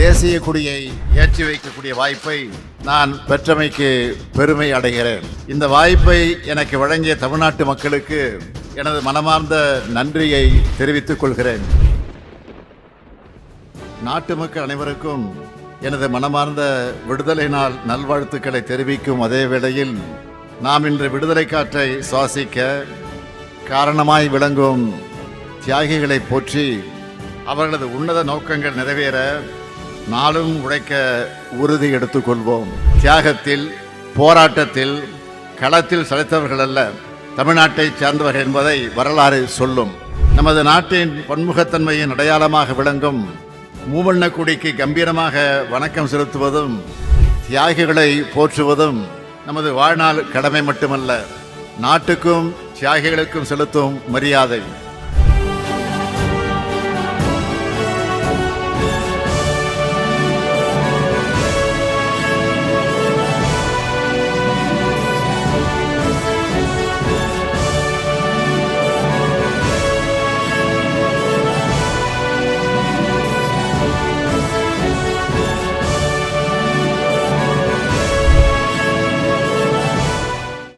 தேசிய கொடியை ஏற்றி வைக்கக்கூடிய வாய்ப்பை நான் பெற்றமைக்கு பெருமை அடைகிறேன். இந்த வாய்ப்பை எனக்கு வழங்கிய தமிழ்நாட்டு மக்களுக்கு எனது மனமார்ந்த நன்றியை தெரிவித்துக் கொள்கிறேன். நாட்டு மக்கள் அனைவருக்கும் எனது மனமார்ந்த விடுதலை நாள் நல்வாழ்த்துக்களை தெரிவிக்கும் அதே வேளையில் நாம் இன்று விடுதலை காற்றை சுவாசிக்க காரணமாய் விளங்கும் தியாகிகளை போற்றி அவர்களது உன்னத நோக்கங்கள் நிறைவேற நாளும் உழைக்க உறுதி எடுத்துக்கொள்வோம். தியாகத்தில், போராட்டத்தில், களத்தில் சளைத்தவர்கள் அல்ல தமிழ்நாட்டை சேர்ந்தவர்கள் என்பதை வரலாறு சொல்லும். நமது நாட்டின் பன்முகத்தன்மையின் அடையாளமாக விளங்கும் மூவண்ண கொடிக்கு கம்பீரமாக வணக்கம் செலுத்துவதும் தியாகிகளை போற்றுவதும் நமது வாழ்நாள் கடமை மட்டுமல்ல, நாட்டுக்கும் தியாகிகளுக்கும் செலுத்தும் மரியாதை.